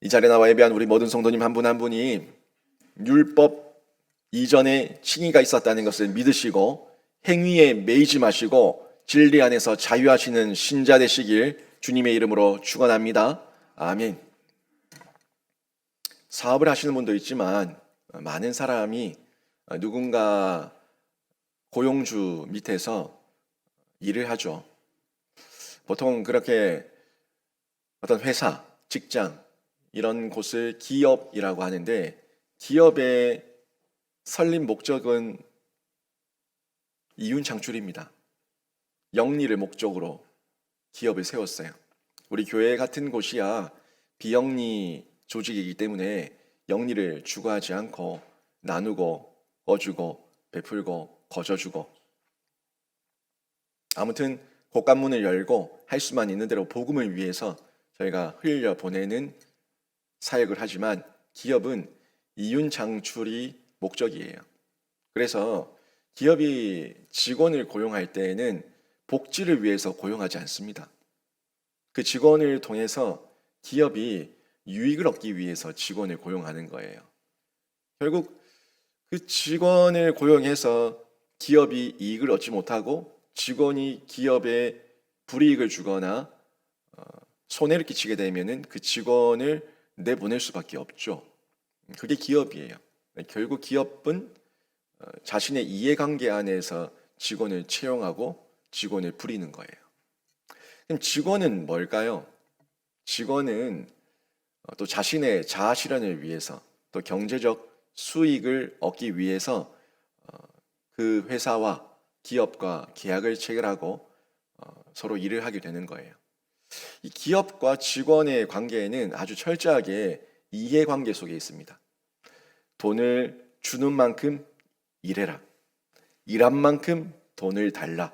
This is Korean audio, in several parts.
이 자리에 나와 예배한 우리 모든 성도님 한 분 한 분이 율법 이전에 칭의가 있었다는 것을 믿으시고 행위에 매이지 마시고 진리 안에서 자유하시는 신자 되시길 주님의 이름으로 축원합니다. 아멘. 사업을 하시는 분도 있지만 많은 사람이 누군가 고용주 밑에서 일을 하죠. 보통 그렇게 어떤 회사, 직장 이런 곳을 기업이라고 하는데, 기업의 설립 목적은 이윤 창출입니다. 영리를 목적으로 기업을 세웠어요. 우리 교회 같은 곳이야 비영리 조직이기 때문에 영리를 추구하지 않고 나누고 꺼주고 베풀고 거저주고, 아무튼 곳간문을 열고 할 수만 있는 대로 복음을 위해서 저희가 흘려 보내는 사역을 하지만, 기업은 이윤 창출이 목적이에요. 그래서 기업이 직원을 고용할 때에는 복지를 위해서 고용하지 않습니다. 그 직원을 통해서 기업이 유익을 얻기 위해서 직원을 고용하는 거예요. 결국 그 직원을 고용해서 기업이 이익을 얻지 못하고 직원이 기업에 불이익을 주거나 손해를 끼치게 되면은 그 직원을 내보낼 수밖에 없죠. 그게 기업이에요. 결국 기업은 자신의 이해관계 안에서 직원을 채용하고 직원을 부리는 거예요. 그럼 직원은 뭘까요? 직원은 또 자신의 자아 실현을 위해서, 또 경제적 수익을 얻기 위해서 그 회사와 기업과 계약을 체결하고 서로 일을 하게 되는 거예요. 이 기업과 직원의 관계에는 아주 철저하게 이해관계 속에 있습니다. 돈을 주는 만큼 일해라. 일한 만큼 돈을 달라.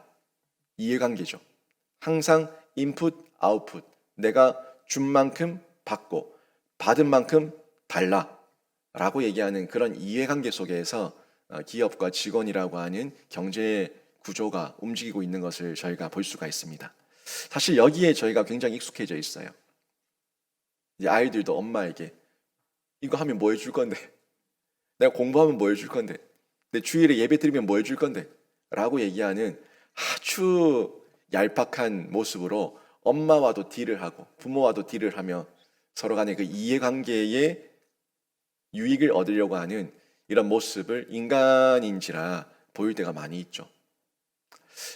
이해관계죠. 항상 인풋, 아웃풋. 내가 준 만큼 받고 받은 만큼 달라. 라고 얘기하는 그런 이해관계 속에서 기업과 직원이라고 하는 경제 구조가 움직이고 있는 것을 저희가 볼 수가 있습니다. 사실 여기에 저희가 굉장히 익숙해져 있어요. 이제 아이들도 엄마에게 이거 하면 뭐 해줄 건데? 내가 공부하면 뭐 해줄 건데? 내 주일에 예배 드리면 뭐 해줄 건데? 라고 얘기하는 아주 얄팍한 모습으로 엄마와도 딜을 하고 부모와도 딜을 하며 서로 간의 그 이해관계에 유익을 얻으려고 하는 이런 모습을 인간인지라 보일 때가 많이 있죠.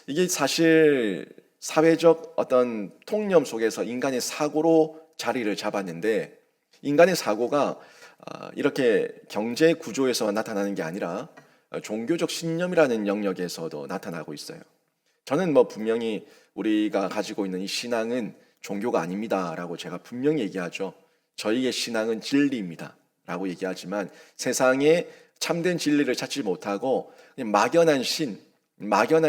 이게 사실 사회적 어떤 통념 속에서 인간의 사고로 자리를 잡았는데, 인간의 사고가 이렇게 경제 구조에서 나타나는 게 아니라 종교적 신념이라는 영역에서도 나타나고 있어요. 저는 분명히 우리가 가지고 있는 이 신앙은 종교가 아닙니다라고 제가 분명히 얘기하죠. 저희의 신앙은 진리입니다 라고 얘기하지만, 세상에 참된 진리를 찾지 못하고 그냥 막연한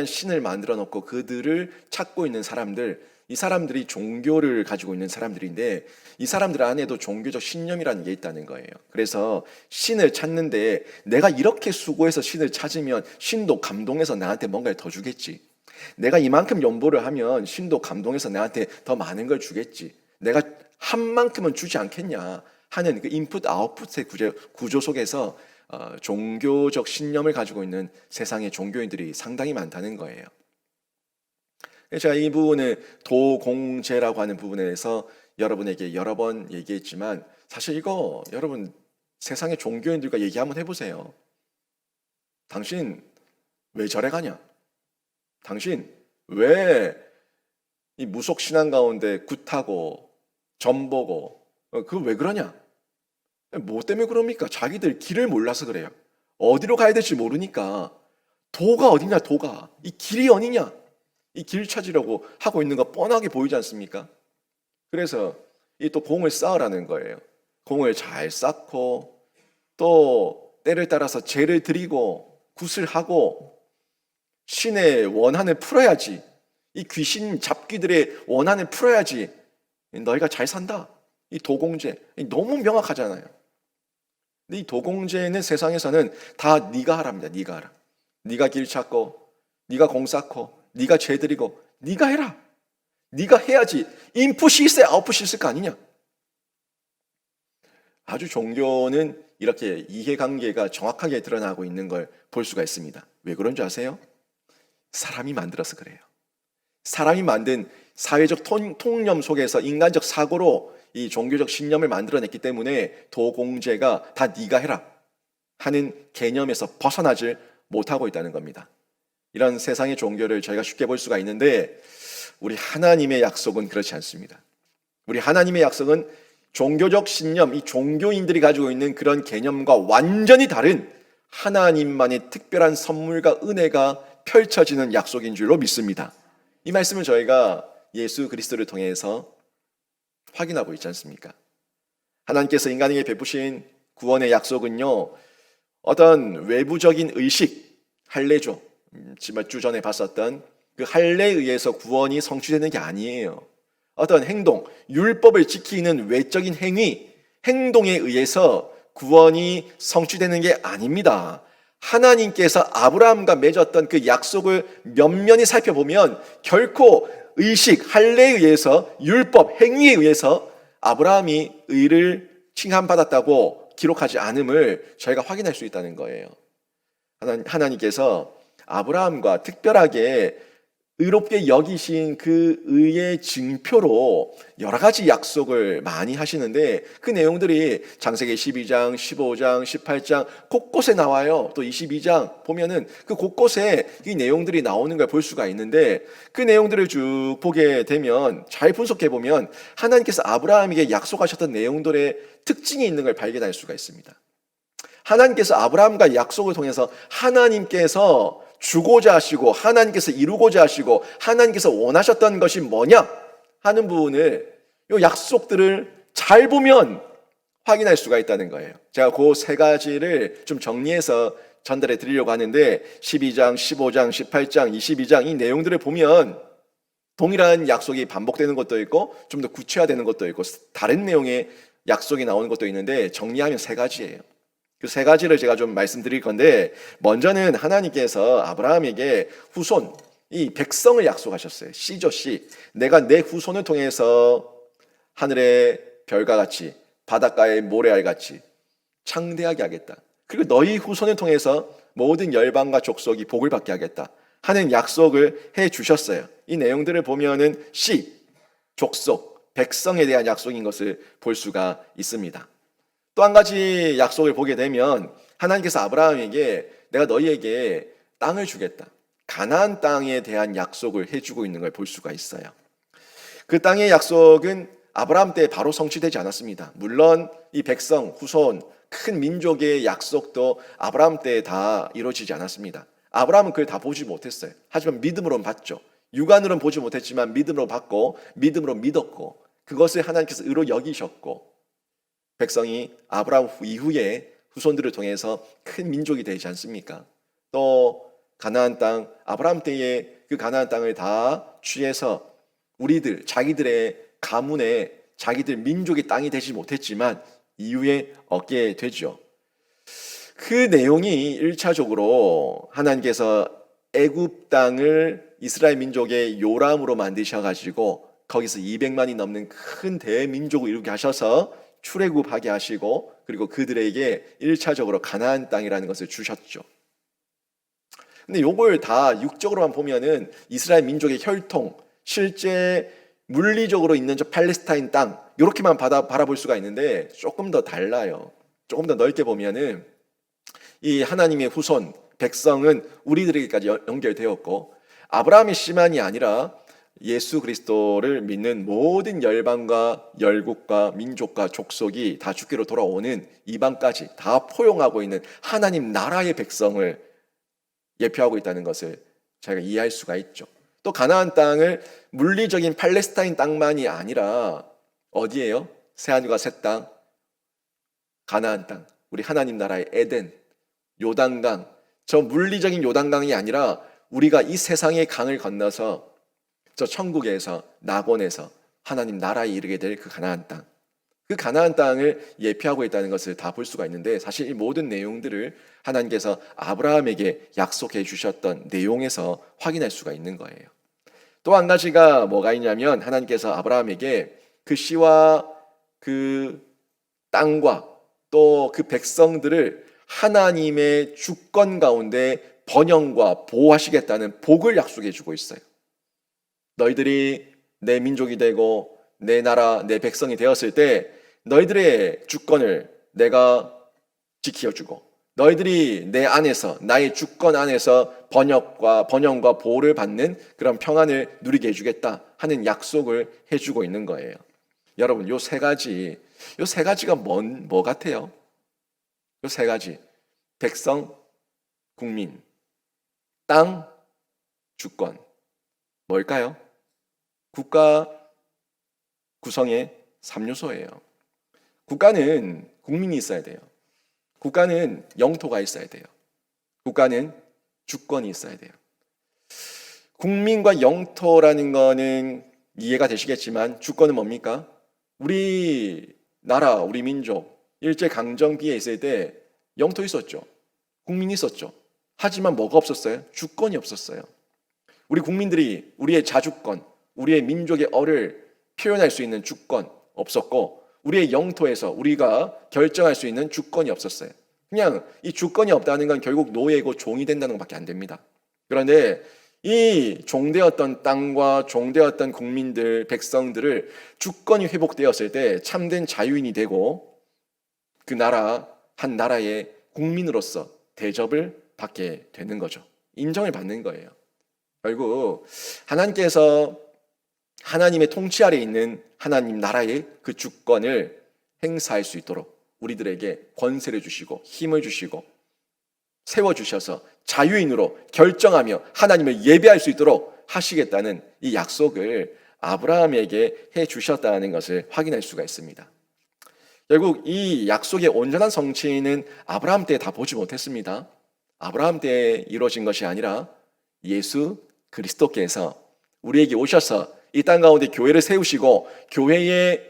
신을 만들어 놓고 그들을 찾고 있는 사람들, 이 사람들이 종교를 가지고 있는 사람들인데, 이 사람들 안에도 종교적 신념이라는 게 있다는 거예요. 그래서 신을 찾는데 내가 이렇게 수고해서 신을 찾으면 신도 감동해서 나한테 뭔가를 더 주겠지. 내가 이만큼 연보를 하면 신도 감동해서 나한테 더 많은 걸 주겠지. 내가 한 만큼은 주지 않겠냐 하는 그 인풋 아웃풋의 구조 속에서 종교적 신념을 가지고 있는 세상의 종교인들이 상당히 많다는 거예요. 제가 이 부분을 도공제라고 하는 부분에서 여러분에게 여러 번 얘기했지만, 사실 이거 여러분 세상의 종교인들과 얘기 한번 해보세요. 당신 왜 절에 가냐? 당신 왜 이 무속 신앙 가운데 굿하고 점보고 그거 왜 그러냐? 뭐 때문에 그럽니까? 자기들 길을 몰라서 그래요. 어디로 가야 될지 모르니까. 도가 어디냐, 도가. 이 길이 어디냐? 이 길 찾으려고 하고 있는 거 뻔하게 보이지 않습니까? 그래서 이 또 공을 쌓으라는 거예요. 공을 잘 쌓고 또 때를 따라서 제를 드리고 굿을 하고 신의 원한을 풀어야지. 이 귀신 잡기들의 원한을 풀어야지 너희가 잘 산다. 이 도공제 너무 명확하잖아요. 근데 이 도공제는 세상에서는 다 네가 하랍니다. 네가 하라. 네가 길 찾고 네가 공 쌓고 네가 죄 드리고 네가 해라. 네가 해야지. 인풋이 있어야 아웃풋이 있을 거 아니냐. 아주 종교는 이렇게 이해관계가 정확하게 드러나고 있는 걸 볼 수가 있습니다. 왜 그런 줄 아세요? 사람이 만들어서 그래요. 사람이 만든 사회적 통념 속에서 인간적 사고로 이 종교적 신념을 만들어냈기 때문에 도공제가 다 네가 해라 하는 개념에서 벗어나질 못하고 있다는 겁니다. 이런 세상의 종교를 저희가 쉽게 볼 수가 있는데 우리 하나님의 약속은 그렇지 않습니다. 우리 하나님의 약속은 종교적 신념, 이 종교인들이 가지고 있는 그런 개념과 완전히 다른 하나님만의 특별한 선물과 은혜가 펼쳐지는 약속인 줄로 믿습니다. 이 말씀을 저희가 예수 그리스도를 통해서 확인하고 있지 않습니까? 하나님께서 인간에게 베푸신 구원의 약속은요, 어떤 외부적인 의식, 할례죠. 몇 주 전에 봤었던 그 할례에 의해서 구원이 성취되는 게 아니에요. 어떤 행동, 율법을 지키는 외적인 행위, 행동에 의해서 구원이 성취되는 게 아닙니다. 하나님께서 아브라함과 맺었던 그 약속을 면면히 살펴보면 결코 의식, 할례에 의해서, 율법, 행위에 의해서 아브라함이 의를 칭함받았다고 기록하지 않음을 저희가 확인할 수 있다는 거예요. 하나님께서 아브라함과 특별하게 의롭게 여기신 그 의의 증표로 여러 가지 약속을 많이 하시는데 그 내용들이 창세기 12장, 15장, 18장 곳곳에 나와요. 또 22장 보면은 그 곳곳에 이 내용들이 나오는 걸 볼 수가 있는데 그 내용들을 쭉 보게 되면 잘 분석해 보면 하나님께서 아브라함에게 약속하셨던 내용들의 특징이 있는 걸 발견할 수가 있습니다. 하나님께서 아브라함과 약속을 통해서 하나님께서 주고자 하시고 하나님께서 이루고자 하시고 하나님께서 원하셨던 것이 뭐냐 하는 부분을 이 약속들을 잘 보면 확인할 수가 있다는 거예요. 제가 그 세 가지를 좀 정리해서 전달해 드리려고 하는데 12장, 15장, 18장, 22장 이 내용들을 보면 동일한 약속이 반복되는 것도 있고 좀 더 구체화되는 것도 있고 다른 내용의 약속이 나오는 것도 있는데 정리하면 세 가지예요. 그 세 가지를 제가 좀 말씀드릴 건데 먼저는 하나님께서 아브라함에게 후손, 이 백성을 약속하셨어요. 씨죠, 씨. 내가 내 후손을 통해서 하늘의 별과 같이 바닷가의 모래알 같이 창대하게 하겠다. 그리고 너희 후손을 통해서 모든 열방과 족속이 복을 받게 하겠다 하는 약속을 해 주셨어요. 이 내용들을 보면은 씨, 족속, 백성에 대한 약속인 것을 볼 수가 있습니다. 또 한 가지 약속을 보게 되면 하나님께서 아브라함에게 내가 너희에게 땅을 주겠다. 가나안 땅에 대한 약속을 해주고 있는 걸 볼 수가 있어요. 그 땅의 약속은 아브라함 때 바로 성취되지 않았습니다. 물론 이 백성, 후손, 큰 민족의 약속도 아브라함 때 다 이루어지지 않았습니다. 아브라함은 그걸 다 보지 못했어요. 하지만 믿음으로는 봤죠. 육안으로는 보지 못했지만 믿음으로 봤고 믿음으로 믿었고 그것을 하나님께서 의로 여기셨고 백성이 아브라함 이후에 후손들을 통해서 큰 민족이 되지 않습니까? 또 가나안 땅, 아브라함 때에 그 가나안 땅을 다 취해서 우리들, 자기들의 가문에 자기들 민족의 땅이 되지 못했지만 이후에 얻게 되죠. 그 내용이 1차적으로 하나님께서 애굽 땅을 이스라엘 민족의 요람으로 만드셔가지고 거기서 200만이 넘는 큰 대민족을 이루게 하셔서 출애굽하게 하시고 그리고 그들에게 1차적으로 가나안 땅이라는 것을 주셨죠. 근데 요걸 다 육적으로만 보면은 이스라엘 민족의 혈통, 실제 물리적으로 있는 저 팔레스타인 땅 이렇게만 바라볼 수가 있는데 조금 더 달라요. 조금 더 넓게 보면은 이 하나님의 후손, 백성은 우리들에게까지 연결되었고 아브라함의 씨만이 아니라 예수 그리스도를 믿는 모든 열방과 열국과 민족과 족속이 다 주께로 돌아오는 이방까지 다 포용하고 있는 하나님 나라의 백성을 예표하고 있다는 것을 저희가 이해할 수가 있죠. 또 가나안 땅을 물리적인 팔레스타인 땅만이 아니라 어디예요? 새하늘과 새 땅, 가나안 땅, 우리 하나님 나라의 에덴, 요단강, 저 물리적인 요단강이 아니라 우리가 이 세상의 강을 건너서 저 천국에서 낙원에서 하나님 나라에 이르게 될 그 가나안 땅, 그 가나안 땅을 예표하고 있다는 것을 다 볼 수가 있는데 사실 이 모든 내용들을 하나님께서 아브라함에게 약속해 주셨던 내용에서 확인할 수가 있는 거예요. 또 한 가지가 뭐가 있냐면 하나님께서 아브라함에게 그 씨와 그 땅과 또 그 백성들을 하나님의 주권 가운데 번영과 보호하시겠다는 복을 약속해 주고 있어요. 너희들이 내 민족이 되고 내 나라, 내 백성이 되었을 때 너희들의 주권을 내가 지켜주고 너희들이 내 안에서 나의 주권 안에서 번영과 보호를 받는 그런 평안을 누리게 해주겠다 하는 약속을 해주고 있는 거예요. 여러분, 요 세 가지가 뭐 같아요? 요 세 가지: 백성, 국민, 땅, 주권. 뭘까요? 국가 구성의 3요소예요. 국가는 국민이 있어야 돼요. 국가는 영토가 있어야 돼요. 국가는 주권이 있어야 돼요. 국민과 영토라는 거는 이해가 되시겠지만 주권은 뭡니까? 우리 나라, 우리 민족 일제강점기에 있을 때 영토 있었죠. 국민이 있었죠. 하지만 뭐가 없었어요? 주권이 없었어요. 우리 국민들이 우리의 자주권, 우리의 민족의 얼을 표현할 수 있는 주권 없었고 우리의 영토에서 우리가 결정할 수 있는 주권이 없었어요. 그냥 이 주권이 없다는 건 결국 노예고 종이 된다는 것밖에 안 됩니다. 그런데 이 종되었던 땅과 종되었던 국민들, 백성들을 주권이 회복되었을 때 참된 자유인이 되고 그 나라, 한 나라의 국민으로서 대접을 받게 되는 거죠. 인정을 받는 거예요. 결국 하나님께서 하나님의 통치 아래 있는 하나님 나라의 그 주권을 행사할 수 있도록 우리들에게 권세를 주시고 힘을 주시고 세워주셔서 자유인으로 결정하며 하나님을 예배할 수 있도록 하시겠다는 이 약속을 아브라함에게 해주셨다는 것을 확인할 수가 있습니다. 결국 이 약속의 온전한 성취는 아브라함 때 다 보지 못했습니다. 아브라함 때 이루어진 것이 아니라 예수 그리스도께서 우리에게 오셔서 이 땅 가운데 교회를 세우시고 교회의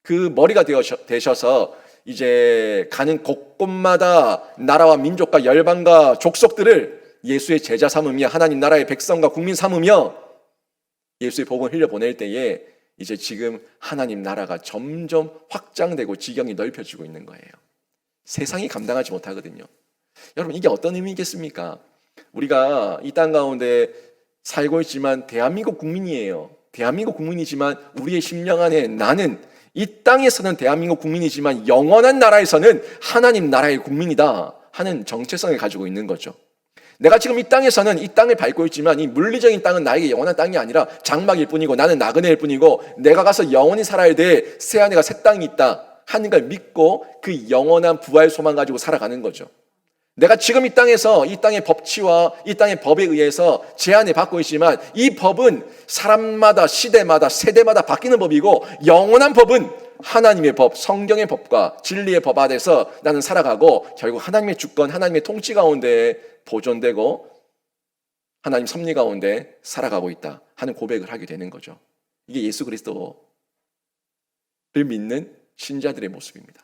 그 머리가 되셔서 이제 가는 곳곳마다 나라와 민족과 열방과 족속들을 예수의 제자 삼으며 하나님 나라의 백성과 국민 삼으며 예수의 복음을 흘려보낼 때에 이제 지금 하나님 나라가 점점 확장되고 지경이 넓혀지고 있는 거예요. 세상이 감당하지 못하거든요. 여러분, 이게 어떤 의미겠습니까? 우리가 이 땅 가운데 살고 있지만 대한민국 국민이에요. 대한민국 국민이지만 우리의 심령 안에 나는 이 땅에서는 대한민국 국민이지만 영원한 나라에서는 하나님 나라의 국민이다 하는 정체성을 가지고 있는 거죠. 내가 지금 이 땅에서는 이 땅을 밟고 있지만 이 물리적인 땅은 나에게 영원한 땅이 아니라 장막일 뿐이고 나는 나그네일 뿐이고 내가 가서 영원히 살아야 돼 새하늘과 새 땅이 있다 하는 걸 믿고 그 영원한 부활 소망 가지고 살아가는 거죠. 내가 지금 이 땅에서 이 땅의 법치와 이 땅의 법에 의해서 제한을 받고 있지만 이 법은 사람마다 시대마다 세대마다 바뀌는 법이고 영원한 법은 하나님의 법, 성경의 법과 진리의 법 아래서 나는 살아가고 결국 하나님의 주권, 하나님의 통치 가운데 보존되고 하나님 섭리 가운데 살아가고 있다 하는 고백을 하게 되는 거죠. 이게 예수 그리스도를 믿는 신자들의 모습입니다.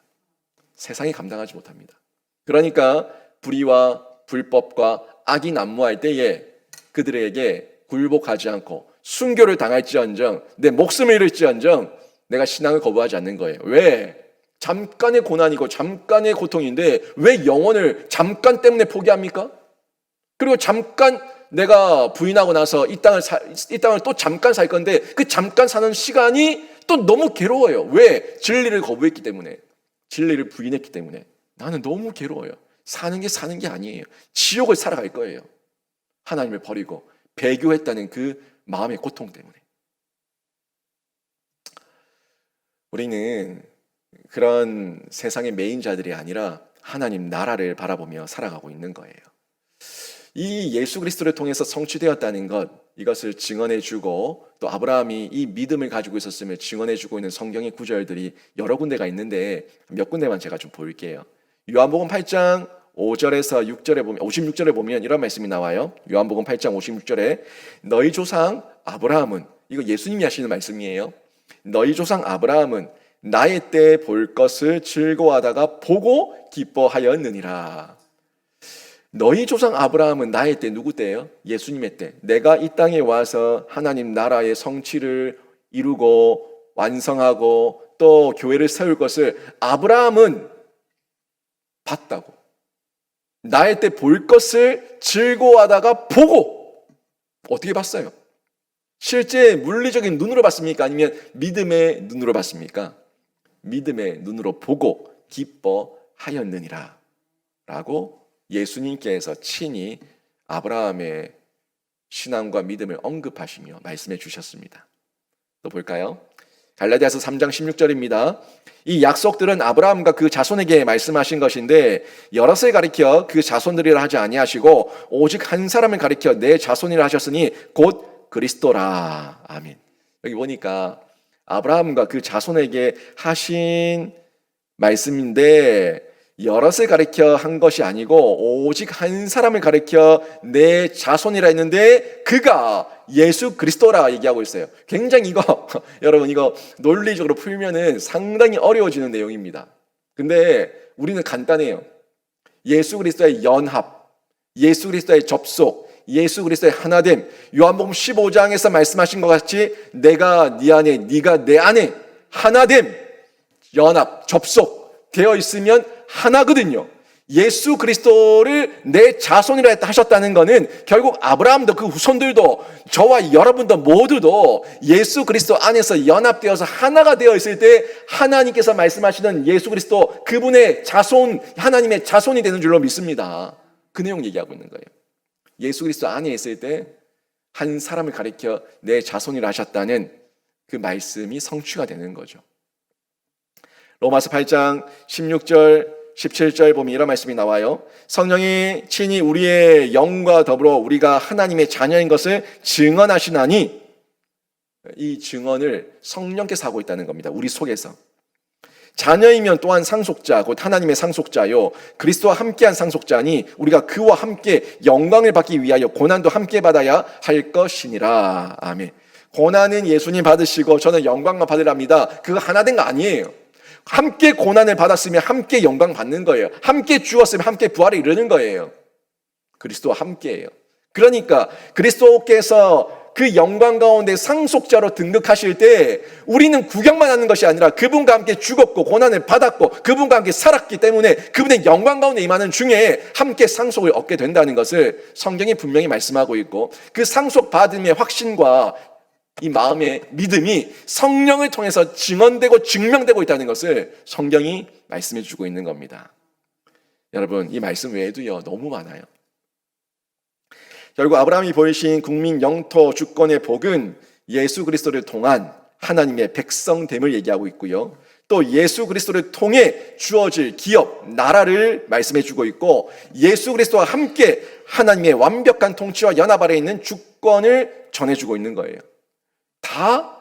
세상이 감당하지 못합니다. 그러니까 불의와 불법과 악이 난무할 때에 그들에게 굴복하지 않고 순교를 당할지언정 내 목숨을 잃을지언정 내가 신앙을 거부하지 않는 거예요. 왜? 잠깐의 고난이고 잠깐의 고통인데 왜 영혼을 잠깐 때문에 포기합니까? 그리고 잠깐 내가 부인하고 나서 이 땅을 또 잠깐 살 건데 그 잠깐 사는 시간이 또 너무 괴로워요. 왜? 진리를 거부했기 때문에, 진리를 부인했기 때문에 나는 너무 괴로워요. 사는 게 아니에요. 지옥을 살아갈 거예요. 하나님을 버리고 배교했다는 그 마음의 고통 때문에. 우리는 그런 세상의 메인자들이 아니라 하나님 나라를 바라보며 살아가고 있는 거예요. 이 예수 그리스도를 통해서 성취되었다는 것, 이것을 증언해주고 또 아브라함이 이 믿음을 가지고 있었음을 증언해주고 있는 성경의 구절들이 여러 군데가 있는데 몇 군데만 제가 좀 볼게요. 요한복음 8장 5절에서 6절에 보면 56절에 보면 이런 말씀이 나와요. 요한복음 8장 56절에 너희 조상 아브라함은, 이거 예수님이 하시는 말씀이에요. 너희 조상 아브라함은 나의 때 볼 것을 즐거워하다가 보고 기뻐하였느니라. 너희 조상 아브라함은 나의 때 누구 때예요? 예수님의 때. 내가 이 땅에 와서 하나님 나라의 성취를 이루고 완성하고 또 교회를 세울 것을 아브라함은 봤다고. 나의 때 볼 것을 즐거워하다가 보고. 어떻게 봤어요? 실제 물리적인 눈으로 봤습니까? 아니면 믿음의 눈으로 봤습니까? 믿음의 눈으로 보고 기뻐하였느니라 라고 예수님께서 친히 아브라함의 신앙과 믿음을 언급하시며 말씀해 주셨습니다. 또 볼까요? 갈라디아서 3장 16절입니다. 이 약속들은 아브라함과 그 자손에게 말씀하신 것인데 여럿을 가리켜 그 자손들이라 하지 아니하시고 오직 한 사람을 가리켜 내 자손이라 하셨으니 곧 그리스도라. 아멘. 여기 보니까 아브라함과 그 자손에게 하신 말씀인데 여럿을 가리켜 한 것이 아니고 오직 한 사람을 가리켜 내 자손이라 했는데 그가 예수 그리스도라 얘기하고 있어요. 굉장히 이거 여러분 이거 논리적으로 풀면은 상당히 어려워지는 내용입니다. 근데 우리는 간단해요. 예수 그리스도의 연합, 예수 그리스도의 접속, 예수 그리스도의 하나됨. 요한복음 15장에서 말씀하신 것 같이 내가 네 안에, 네가 내 안에 하나됨, 연합, 접속 되어 있으면 하나거든요. 예수 그리스도를 내 자손이라 하셨다는 것은 결국 아브라함도 그 후손들도 저와 여러분도 모두도 예수 그리스도 안에서 연합되어서 하나가 되어 있을 때 하나님께서 말씀하시는 예수 그리스도 그분의 자손, 하나님의 자손이 되는 줄로 믿습니다. 그 내용 얘기하고 있는 거예요. 예수 그리스도 안에 있을 때 한 사람을 가리켜 내 자손이라 하셨다는 그 말씀이 성취가 되는 거죠. 로마서 8장 16절 17절 보면 이런 말씀이 나와요. 성령이 친히 우리의 영과 더불어 우리가 하나님의 자녀인 것을 증언하시나니, 이 증언을 성령께서 하고 있다는 겁니다. 우리 속에서. 자녀이면 또한 상속자, 곧 하나님의 상속자요 그리스도와 함께한 상속자니 우리가 그와 함께 영광을 받기 위하여 고난도 함께 받아야 할 것이니라. 아멘. 고난은 예수님 받으시고 저는 영광만 받으랍니다. 그거 하나 된 거 아니에요. 함께 고난을 받았으면 함께 영광 받는 거예요. 함께 죽었으면 함께 부활에 이르는 거예요. 그리스도와 함께예요. 그러니까 그리스도께서 그 영광 가운데 상속자로 등극하실 때 우리는 구경만 하는 것이 아니라 그분과 함께 죽었고 고난을 받았고 그분과 함께 살았기 때문에 그분의 영광 가운데 임하는 중에 함께 상속을 얻게 된다는 것을 성경이 분명히 말씀하고 있고, 그 상속받음의 확신과 이 마음의 믿음이 성령을 통해서 증언되고 증명되고 있다는 것을 성경이 말씀해 주고 있는 겁니다. 여러분, 이 말씀 외에도요 너무 많아요. 결국 아브라함이 보이신 국민 영토 주권의 복은 예수 그리스도를 통한 하나님의 백성됨을 얘기하고 있고요. 또 예수 그리스도를 통해 주어질 기업, 나라를 말씀해 주고 있고, 예수 그리스도와 함께 하나님의 완벽한 통치와 연합 아래에 있는 주권을 전해주고 있는 거예요. 다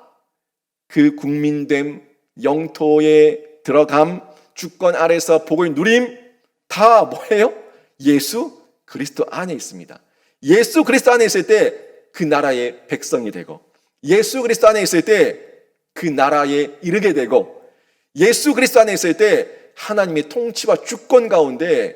그 국민됨, 영토에 들어감, 주권 아래서 복을 누림, 다 뭐예요? 예수 그리스도 안에 있습니다. 예수 그리스도 안에 있을 때 그 나라의 백성이 되고, 예수 그리스도 안에 있을 때 그 나라에 이르게 되고, 예수 그리스도 안에 있을 때 하나님의 통치와 주권 가운데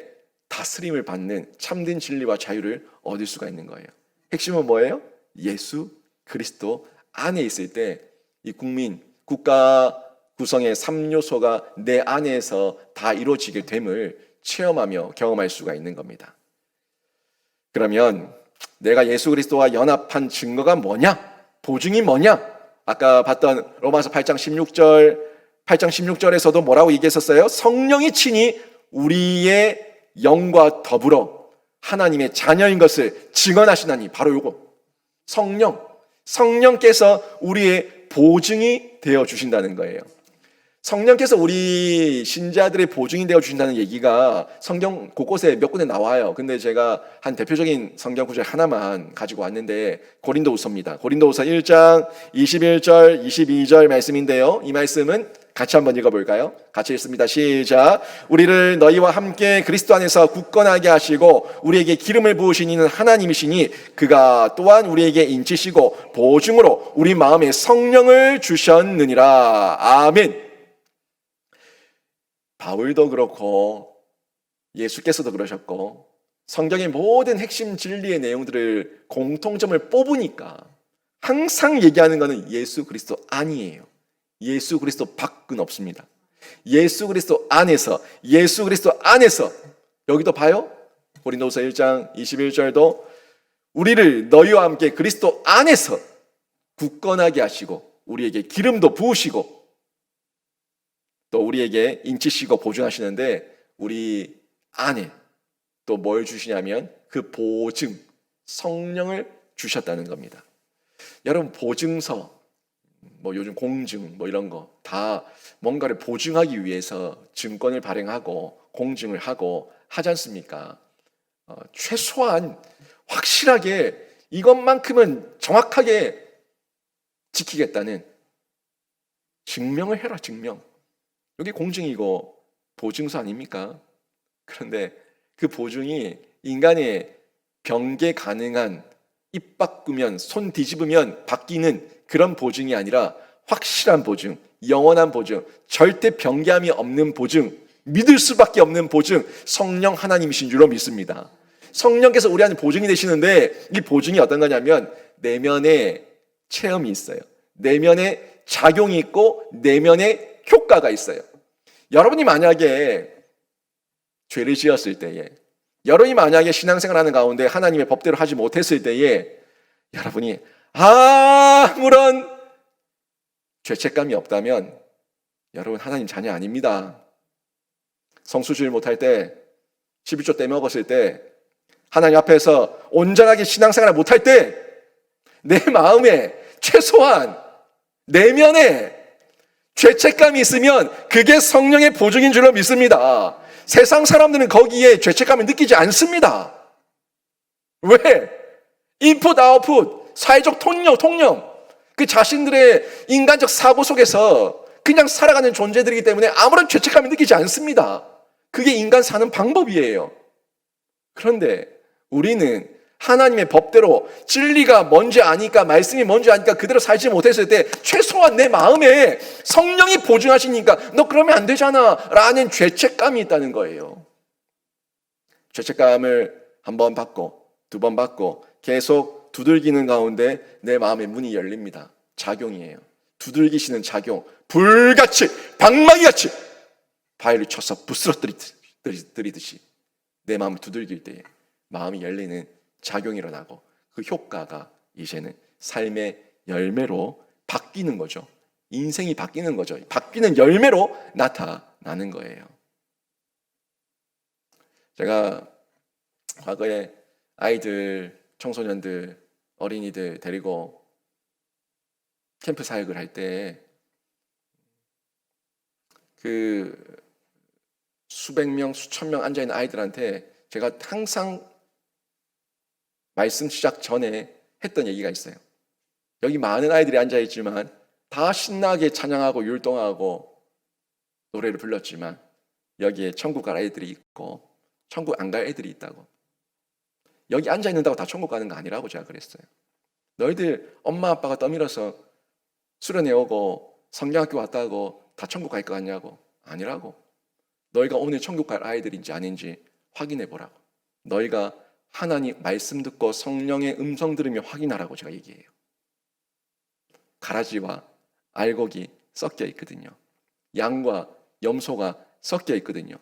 다스림을 받는 참된 진리와 자유를 얻을 수가 있는 거예요. 핵심은 뭐예요? 예수 그리스도 안에 있을 때 이 국민, 국가 구성의 3요소가 내 안에서 다 이루어지게 됨을 체험하며 경험할 수가 있는 겁니다. 그러면 내가 예수 그리스도와 연합한 증거가 뭐냐? 보증이 뭐냐? 아까 봤던 로마서 8장 16절에서도 뭐라고 얘기했었어요? 성령이 친히 우리의 영과 더불어 하나님의 자녀인 것을 증언하시나니, 바로 요거. 성령께서 우리의 보증이 되어 주신다는 거예요. 성령께서 우리 신자들의 보증이 되어 주신다는 얘기가 성경 곳곳에 몇 군데 나와요. 근데 제가 한 대표적인 성경 구절 하나만 가지고 왔는데 고린도후서입니다. 고린도후서 1장 21절 22절 말씀인데요. 이 말씀은 같이 한번 읽어볼까요? 같이 읽습니다. 시작. 우리를 너희와 함께 그리스도 안에서 굳건하게 하시고 우리에게 기름을 부으신 이는 하나님이시니 그가 또한 우리에게 인치시고 보증으로 우리 마음에 성령을 주셨느니라. 아멘. 바울도 그렇고 예수께서도 그러셨고 성경의 모든 핵심 진리의 내용들을 공통점을 뽑으니까 항상 얘기하는 것은 예수 그리스도 아니에요. 예수 그리스도 밖은 없습니다. 예수 그리스도 안에서, 예수 그리스도 안에서. 여기도 봐요. 고린도서 1장 21절도 우리를 너희와 함께 그리스도 안에서 굳건하게 하시고 우리에게 기름도 부으시고 또 우리에게 인치시고 보증하시는데, 우리 안에 또 뭘 주시냐면 그 보증, 성령을 주셨다는 겁니다. 여러분, 보증서, 뭐 요즘 공증 뭐 이런 거 다 뭔가를 보증하기 위해서 증권을 발행하고 공증을 하고 하지 않습니까? 최소한 확실하게 이것만큼은 정확하게 지키겠다는 증명을 해라, 증명. 여기 공증이고 보증서 아닙니까? 그런데 그 보증이 인간의 변개 가능한, 입 바꾸면, 손 뒤집으면 바뀌는 그런 보증이 아니라 확실한 보증, 영원한 보증, 절대 변개함이 없는 보증, 믿을 수밖에 없는 보증, 성령 하나님이신 줄로 믿습니다. 성령께서 우리 안에 보증이 되시는데, 이 보증이 어떤 거냐면 내면에 체험이 있어요. 내면에 작용이 있고 내면에 효과가 있어요. 여러분이 만약에 죄를 지었을 때에, 여러분이 만약에 신앙생활하는 가운데 하나님의 법대로 하지 못했을 때에 여러분이 아무런 죄책감이 없다면 여러분 하나님 자녀 아닙니다. 성수주일 못할 때, 11조 떼먹었을 때, 하나님 앞에서 온전하게 신앙생활을 못할 때 내 마음에 최소한 내면에 죄책감이 있으면 그게 성령의 보증인 줄로 믿습니다. 세상 사람들은 거기에 죄책감을 느끼지 않습니다. 왜? 인풋, 아웃풋, 사회적 통념, 그 자신들의 인간적 사고 속에서 그냥 살아가는 존재들이기 때문에 아무런 죄책감을 느끼지 않습니다. 그게 인간 사는 방법이에요. 그런데 우리는 하나님의 법대로 진리가 뭔지 아니까, 말씀이 뭔지 아니까 그대로 살지 못했을 때 최소한 내 마음에 성령이 보증하시니까 너 그러면 안 되잖아 라는 죄책감이 있다는 거예요. 죄책감을 한 번 받고 두 번 받고 계속 두들기는 가운데 내 마음의 문이 열립니다. 작용이에요. 두들기시는 작용, 불같이 방망이같이 바위를 쳐서 부스러뜨리듯이 내 마음을 두들길 때에 마음이 열리는 작용이 일어나고, 그 효과가 이제는 삶의 열매로 바뀌는 거죠. 인생이 바뀌는 거죠. 바뀌는 열매로 나타나는 거예요. 제가 과거에 아이들, 청소년들, 어린이들 데리고 캠프 사역을 할 때 그 수백 명, 수천 명 앉아있는 아이들한테 제가 항상 말씀 시작 전에 했던 얘기가 있어요. 여기 많은 아이들이 앉아있지만 다 신나게 찬양하고 율동하고 노래를 불렀지만 여기에 천국 갈 아이들이 있고 천국 안 갈 애들이 있다고. 여기 앉아있는다고 다 천국 가는 거 아니라고 제가 그랬어요. 너희들 엄마 아빠가 떠밀어서 수련회 오고 성경학교 왔다고 다 천국 갈 거 같냐고. 아니라고. 너희가 오늘 천국 갈 아이들인지 아닌지 확인해 보라고. 너희가 하나님 말씀 듣고 성령의 음성 들으며 확인하라고 제가 얘기해요. 가라지와 알곡이 섞여 있거든요. 양과 염소가 섞여 있거든요.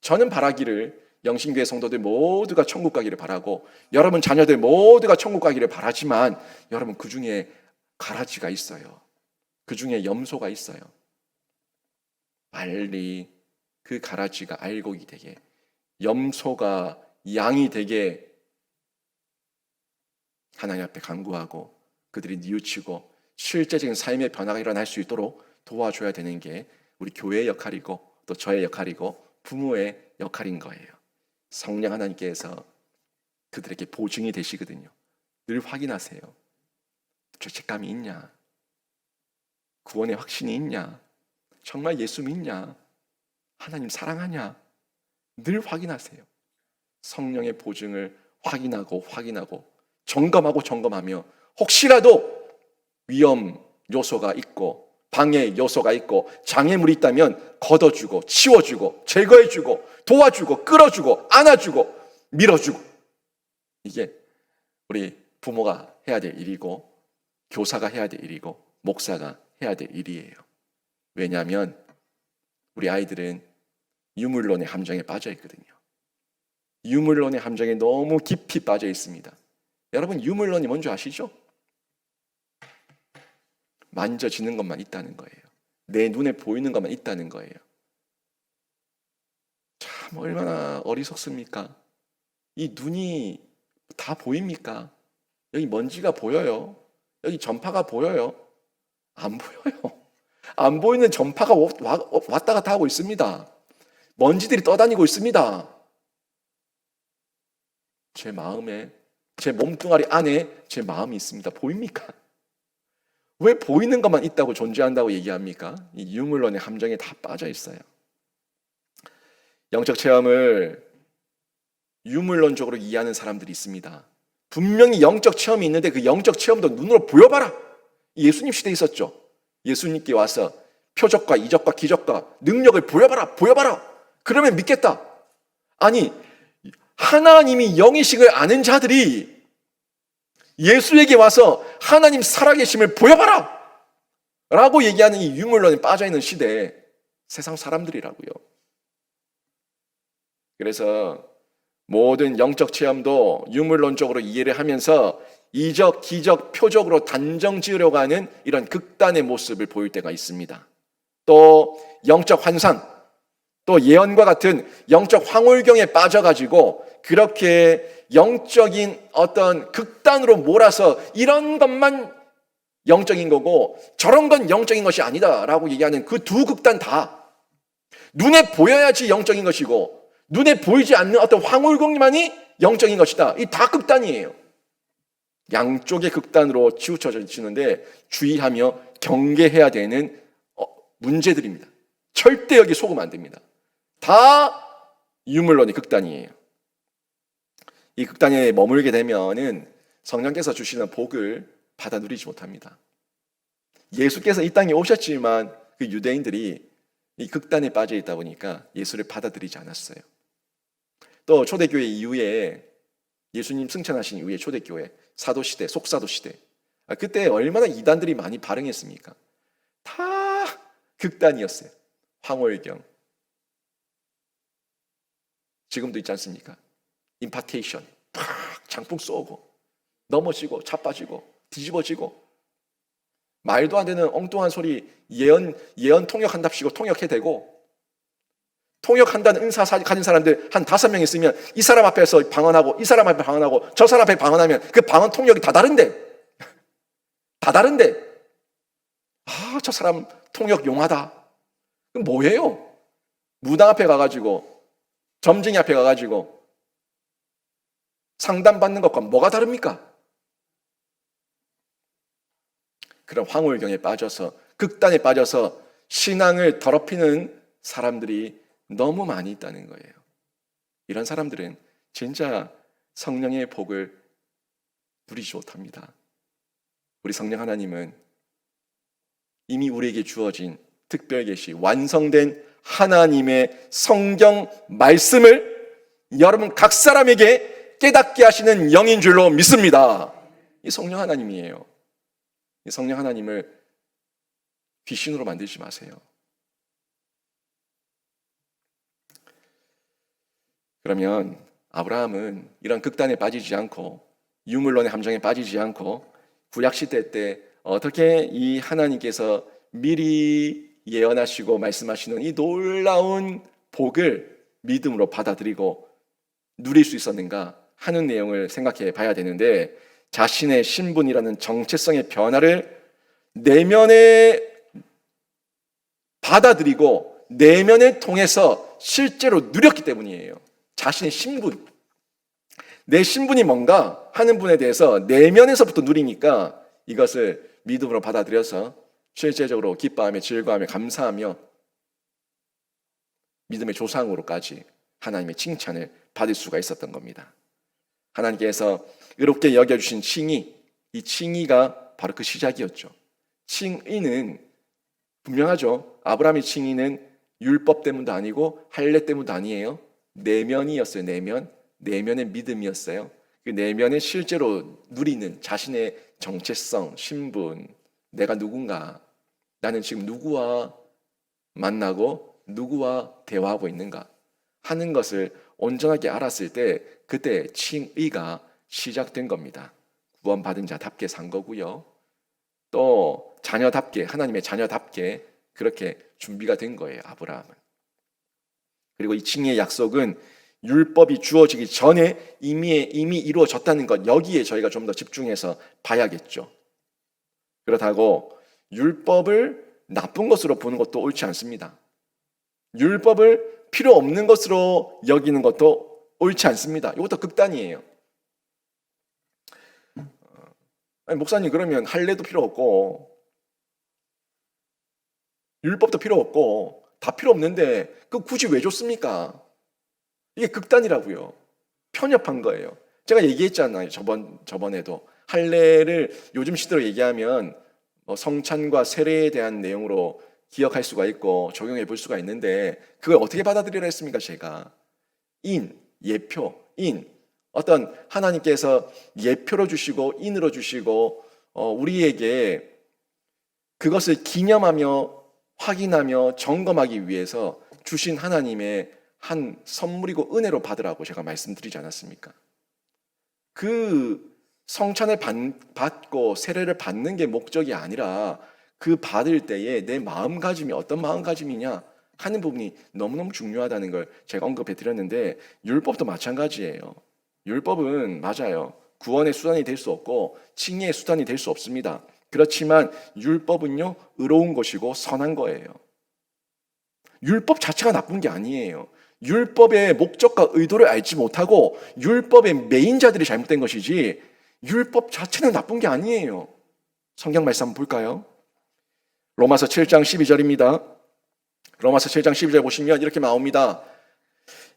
저는 바라기를 영신교회 성도들 모두가 천국 가기를 바라고 여러분 자녀들 모두가 천국 가기를 바라지만 여러분 그 중에 가라지가 있어요. 그 중에 염소가 있어요. 빨리 그 가라지가 알곡이 되게, 염소가 양이 되게 하나님 앞에 간구하고 그들이 뉘우치고 실제적인 삶의 변화가 일어날 수 있도록 도와줘야 되는 게 우리 교회의 역할이고 또 저의 역할이고 부모의 역할인 거예요. 성령 하나님께서 그들에게 보증이 되시거든요. 늘 확인하세요. 죄책감이 있냐? 구원의 확신이 있냐? 정말 예수 믿냐? 하나님 사랑하냐? 늘 확인하세요. 성령의 보증을 확인하고 점검하며 혹시라도 위험 요소가 있고 방해 요소가 있고 장애물이 있다면 걷어주고 치워주고 제거해주고 도와주고 끌어주고 안아주고 밀어주고, 이게 우리 부모가 해야 될 일이고 교사가 해야 될 일이고 목사가 해야 될 일이에요. 왜냐하면 우리 아이들은 유물론의 함정에 빠져 있거든요. 유물론의 함정에 너무 깊이 빠져 있습니다. 여러분, 유물론이 뭔지 아시죠? 만져지는 것만 있다는 거예요. 내 눈에 보이는 것만 있다는 거예요. 참 얼마나 어리석습니까? 이 눈이 다 보입니까? 여기 먼지가 보여요? 여기 전파가 보여요? 안 보여요. 안 보이는 전파가 왔다 갔다 하고 있습니다. 먼지들이 떠다니고 있습니다. 제 마음에, 제 몸뚱아리 안에 제 마음이 있습니다. 보입니까? 왜 보이는 것만 있다고 존재한다고 얘기합니까? 이 유물론의 함정에 다 빠져 있어요. 영적 체험을 유물론적으로 이해하는 사람들이 있습니다. 분명히 영적 체험이 있는데 그 영적 체험도 눈으로 보여봐라. 예수님 시대에 있었죠. 예수님께 와서 표적과 이적과 기적과 능력을 보여봐라. 그러면 믿겠다. 아니, 하나님이 영이식을 아는 자들이 예수에게 와서 하나님 살아계심을 보여봐라 라고 얘기하는 이 유물론에 빠져있는 시대에 세상 사람들이라고요. 그래서 모든 영적 체험도 유물론적으로 이해를 하면서 이적, 기적, 표적으로 단정 지으려고 하는 이런 극단의 모습을 보일 때가 있습니다. 또 영적 환상, 또 예언과 같은 영적 황홀경에 빠져가지고 그렇게 영적인 어떤 극단으로 몰아서 이런 것만 영적인 거고 저런 건 영적인 것이 아니다라고 얘기하는 그 두 극단 다 눈에 보여야지 영적인 것이고 눈에 보이지 않는 어떤 황홀경만이 영적인 것이다. 이 다 극단이에요. 양쪽의 극단으로 치우쳐지는데 주의하며 경계해야 되는 문제들입니다. 절대 여기 속으면 안 됩니다. 다 유물론의 극단이에요. 이 극단에 머물게 되면은 성령께서 주시는 복을 받아 누리지 못합니다. 예수께서 이 땅에 오셨지만 그 유대인들이 이 극단에 빠져 있다 보니까 예수를 받아들이지 않았어요. 또 초대교회 이후에 예수님 승천하신 이후에 초대교회, 사도시대, 속사도시대, 그때 얼마나 이단들이 많이 발흥했습니까? 다 극단이었어요. 황홀경. 지금도 있지 않습니까? 임파테이션, 팍 장풍 쏘고 넘어지고 자빠지고 뒤집어지고 말도 안 되는 엉뚱한 소리 예언 통역한답시고 통역해대고 통역한다는 은사 가진 사람들 한 5명 있으면 이 사람 앞에서 방언하고 이 사람 앞에 방언하고 저 사람 앞에 방언하면 그 방언 통역이 다 다른데 저 사람 통역 용하다. 그럼 뭐예요? 무당 앞에 가가지고 점쟁이 앞에 가가지고 상담받는 것과 뭐가 다릅니까? 그런 황홀경에 빠져서 극단에 빠져서 신앙을 더럽히는 사람들이 너무 많이 있다는 거예요. 이런 사람들은 진짜 성령의 복을 누리지 못합니다. 우리 성령 하나님은 이미 우리에게 주어진 특별 계시, 완성된 하나님의 성경 말씀을 여러분 각 사람에게 깨닫게 하시는 영인 줄로 믿습니다. 이 성령 하나님이에요. 이 성령 하나님을 귀신으로 만들지 마세요. 그러면 아브라함은 이런 극단에 빠지지 않고 유물론의 함정에 빠지지 않고 구약시대 때 어떻게 이 하나님께서 미리 예언하시고 말씀하시는 이 놀라운 복을 믿음으로 받아들이고 누릴 수 있었는가 하는 내용을 생각해 봐야 되는데 자신의 신분이라는 정체성의 변화를 내면에 받아들이고 내면을 통해서 실제로 누렸기 때문이에요. 자신의 신분, 내 신분이 뭔가 하는 분에 대해서 내면에서부터 누리니까 이것을 믿음으로 받아들여서 실제적으로 기뻐하며 즐거워하며 감사하며 믿음의 조상으로까지 하나님의 칭찬을 받을 수가 있었던 겁니다. 하나님께서 의롭게 여겨주신 칭의, 이 칭의가 바로 그 시작이었죠. 칭의는 분명하죠. 아브라함의 칭의는 율법 때문도 아니고 할례 때문도 아니에요. 내면이었어요. 내면의 믿음이었어요. 그 내면에 실제로 누리는 자신의 정체성, 신분, 내가 누군가, 나는 지금 누구와 만나고 누구와 대화하고 있는가 하는 것을 온전하게 알았을 때 그때 칭의가 시작된 겁니다. 구원받은 자답게 산 거고요. 또 자녀답게, 하나님의 자녀답게 그렇게 준비가 된 거예요, 아브라함은. 그리고 이 칭의의 약속은 율법이 주어지기 전에 이미 이루어졌다는 것, 여기에 저희가 좀 더 집중해서 봐야겠죠. 그렇다고 율법을 나쁜 것으로 보는 것도 옳지 않습니다. 율법을 필요 없는 것으로 여기는 것도 옳지 않습니다. 이것도 극단이에요. 아니, 목사님 그러면 할례도 필요 없고 율법도 필요 없고 다 필요 없는데 그 굳이 왜 줬습니까? 이게 극단이라고요. 편협한 거예요. 제가 얘기했잖아요. 저번에도 할례를 요즘 시대로 얘기하면 성찬과 세례에 대한 내용으로 기억할 수가 있고 적용해 볼 수가 있는데 그걸 어떻게 받아들이라 했습니까? 제가 예표, 어떤 하나님께서 예표로 주시고 인으로 주시고 우리에게 그것을 기념하며 확인하며 점검하기 위해서 주신 하나님의 한 선물이고 은혜로 받으라고 제가 말씀드리지 않았습니까? 그 성찬을 받고 세례를 받는 게 목적이 아니라 그 받을 때에 내 마음가짐이 어떤 마음가짐이냐 하는 부분이 너무너무 중요하다는 걸 제가 언급해 드렸는데 율법도 마찬가지예요. 율법은 맞아요. 구원의 수단이 될 수 없고 칭의의 수단이 될 수 없습니다. 그렇지만 율법은요, 의로운 것이고 선한 거예요. 율법 자체가 나쁜 게 아니에요. 율법의 목적과 의도를 알지 못하고 율법의 매인자들이 잘못된 것이지 율법 자체는 나쁜 게 아니에요. 성경 말씀 한번 볼까요? 로마서 7장 12절입니다. 로마서 7장 12절 보시면 이렇게 나옵니다.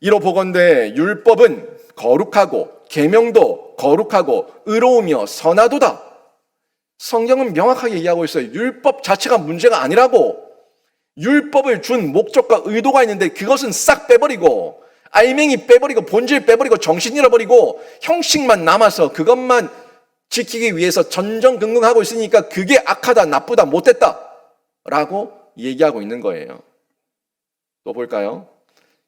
이로 보건대 율법은 거룩하고 계명도 거룩하고 의로우며 선하도다. 성경은 명확하게 얘기하고 있어요. 율법 자체가 문제가 아니라고. 율법을 준 목적과 의도가 있는데 그것은 싹 빼버리고 알맹이 빼버리고 본질 빼버리고 정신 잃어버리고 형식만 남아서 그것만 지키기 위해서 전전긍긍하고 있으니까 그게 악하다, 나쁘다, 못됐다 라고 얘기하고 있는 거예요. 또 볼까요?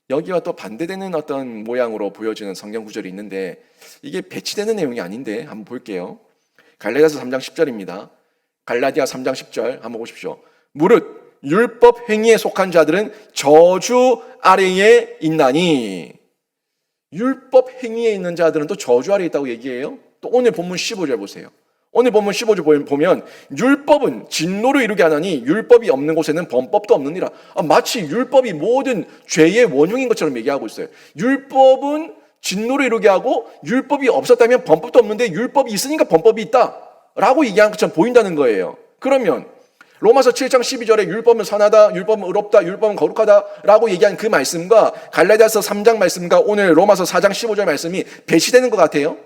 여기와 또 반대되는 어떤 모양으로 보여지는 성경 구절이 있는데 이게 배치되는 내용이 아닌데 한번 볼게요. 갈라디아서 3장 10절입니다. 갈라디아 3장 10절 한번 보십시오. 무릇 율법 행위에 속한 자들은 저주 아래에 있나니. 율법 행위에 있는 자들은 또 저주 아래에 있다고 얘기해요. 또 오늘 본문 15절 보세요. 오늘 본문 15절 보면 율법은 진노를 이루게 하나니 율법이 없는 곳에는 범법도 없느니라. 마치 율법이 모든 죄의 원흉인 것처럼 얘기하고 있어요. 율법은 진노를 이루게 하고 율법이 없었다면 범법도 없는데 율법이 있으니까 범법이 있다라고 얘기하는 것처럼 보인다는 거예요. 그러면 로마서 7장 12절에 율법은 선하다, 율법은 의롭다, 율법은 거룩하다라고 얘기한 그 말씀과 갈라디아서 3장 말씀과 오늘 로마서 4장 15절 말씀이 배치되는 것 같아요.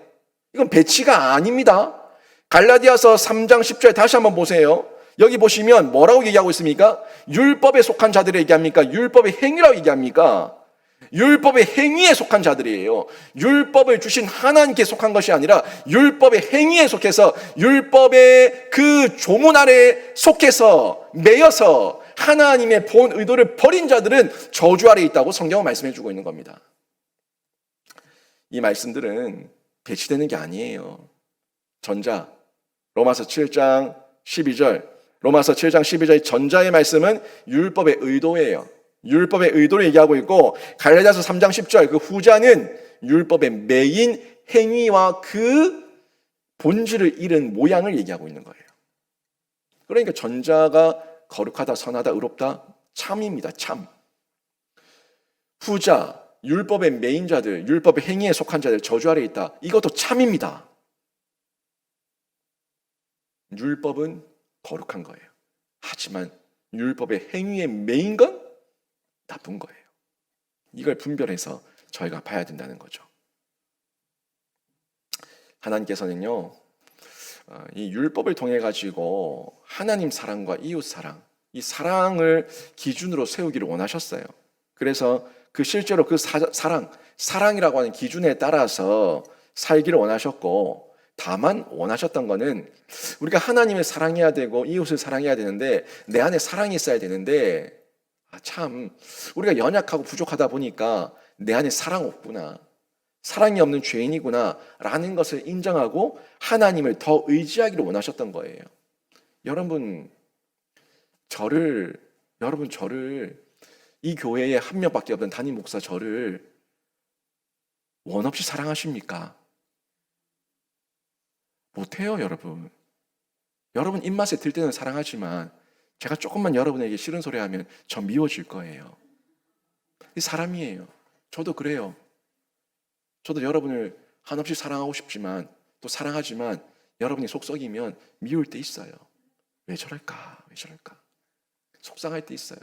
이건 배치가 아닙니다. 갈라디아서 3장 10절 다시 한번 보세요. 여기 보시면 뭐라고 얘기하고 있습니까? 율법에 속한 자들을 얘기합니까? 율법의 행위라고 얘기합니까? 율법의 행위에 속한 자들이에요. 율법을 주신 하나님께 속한 것이 아니라 율법의 행위에 속해서 율법의 그 조문 아래에 속해서 매여서 하나님의 본 의도를 버린 자들은 저주 아래에 있다고 성경은 말씀해 주고 있는 겁니다. 이 말씀들은 배치되는 게 아니에요. 전자 로마서 7장 12절 로마서 7장 12절의 전자의 말씀은 율법의 의도예요. 율법의 의도를 얘기하고 있고 갈라디아서 3장 10절 그 후자는 율법의 매인 행위와 그 본질을 잃은 모양을 얘기하고 있는 거예요. 그러니까 전자가 거룩하다, 선하다, 의롭다 참입니다. 참. 후자 율법의 매인자들, 율법의 행위에 속한 자들 저주 아래에 있다. 이것도 참입니다. 율법은 거룩한 거예요. 하지만 율법의 행위에 매인 건 나쁜 거예요. 이걸 분별해서 저희가 봐야 된다는 거죠. 하나님께서는요, 이 율법을 통해 가지고 하나님 사랑과 이웃 사랑, 이 사랑을 기준으로 세우기를 원하셨어요. 그래서 실제로 그 사랑이라고 하는 기준에 따라서 살기를 원하셨고, 다만 원하셨던 거는 우리가 하나님을 사랑해야 되고 이웃을 사랑해야 되는데 내 안에 사랑이 있어야 되는데 참 우리가 연약하고 부족하다 보니까 내 안에 사랑 없구나, 사랑이 없는 죄인이구나 라는 것을 인정하고 하나님을 더 의지하기를 원하셨던 거예요. 여러분 저를 이 교회에 한 명밖에 없는 담임 목사 저를 원 없이 사랑하십니까? 못해요. 여러분 입맛에 들 때는 사랑하지만 제가 조금만 여러분에게 싫은 소리 하면 저 미워질 거예요. 사람이에요. 저도 그래요. 저도 여러분을 한없이 사랑하고 싶지만 또 사랑하지만 여러분이 속 썩이면 미울 때 있어요. 왜 저럴까? 속상할 때 있어요.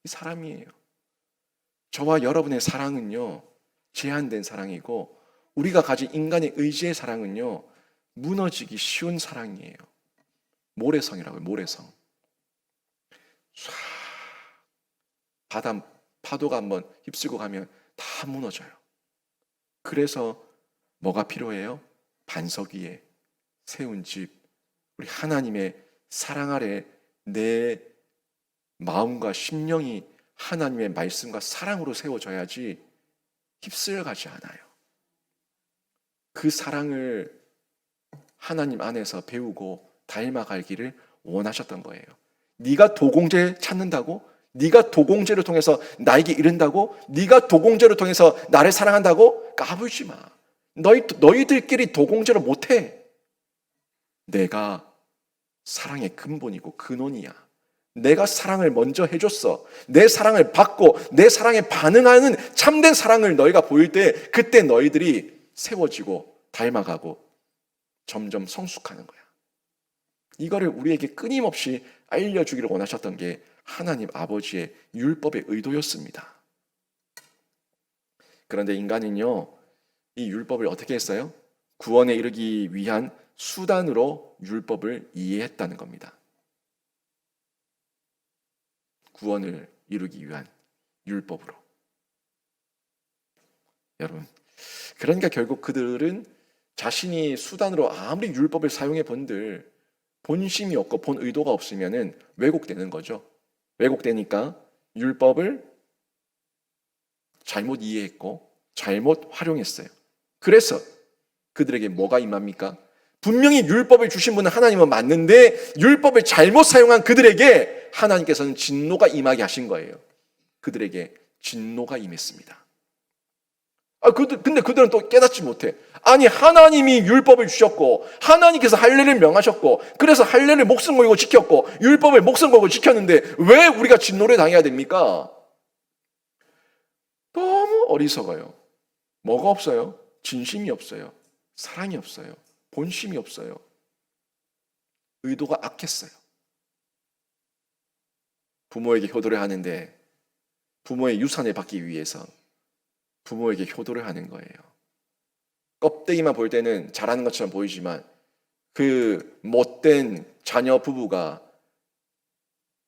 이 사람이에요. 저와 여러분의 사랑은요, 제한된 사랑이고 우리가 가진 인간의 의지의 사랑은요, 무너지기 쉬운 사랑이에요. 모래성이라고요. 모래성. 파도가 한번 휩쓸고 가면 다 무너져요. 그래서 뭐가 필요해요? 반석 위에 세운 집, 우리 하나님의 사랑 아래 내 마음과 심령이 하나님의 말씀과 사랑으로 세워져야지 휩쓸려가지 않아요. 그 사랑을 하나님 안에서 배우고 닮아가기를 원하셨던 거예요. 네가 도공제 찾는다고? 네가 도공제를 통해서 나에게 이른다고? 네가 도공제를 통해서 나를 사랑한다고? 까불지 마. 너희들끼리 도공제를 못해. 내가 사랑의 근본이고 근원이야. 내가 사랑을 먼저 해줬어. 내 사랑을 받고 내 사랑에 반응하는 참된 사랑을 너희가 보일 때 그때 너희들이 세워지고 닮아가고 점점 성숙하는 거야. 이거를 우리에게 끊임없이 알려주기를 원하셨던 게 하나님 아버지의 율법의 의도였습니다. 그런데 인간은요, 이 율법을 어떻게 했어요? 구원에 이르기 위한 수단으로 율법을 이해했다는 겁니다. 구원을 이루기 위한 율법으로. 여러분, 그러니까 결국 그들은 자신이 수단으로 아무리 율법을 사용해 본들 본심이 없고 본 의도가 없으면은 왜곡되는 거죠. 왜곡되니까 율법을 잘못 이해했고 잘못 활용했어요. 그래서 그들에게 뭐가 임합니까? 분명히 율법을 주신 분은 하나님은 맞는데 율법을 잘못 사용한 그들에게 하나님께서는 진노가 임하게 하신 거예요. 그들에게 진노가 임했습니다. 근데 그들은 또 깨닫지 못해. 아니, 하나님이 율법을 주셨고 하나님께서 할례를 명하셨고 그래서 할례를 목숨 걸고 지켰고 율법을 목숨 걸고 지켰는데 왜 우리가 진노를 당해야 됩니까? 너무 어리석어요. 뭐가 없어요? 진심이 없어요. 사랑이 없어요. 본심이 없어요. 의도가 악했어요. 부모에게 효도를 하는데 부모의 유산을 받기 위해서 부모에게 효도를 하는 거예요. 껍데기만 볼 때는 잘하는 것처럼 보이지만 그 못된 자녀 부부가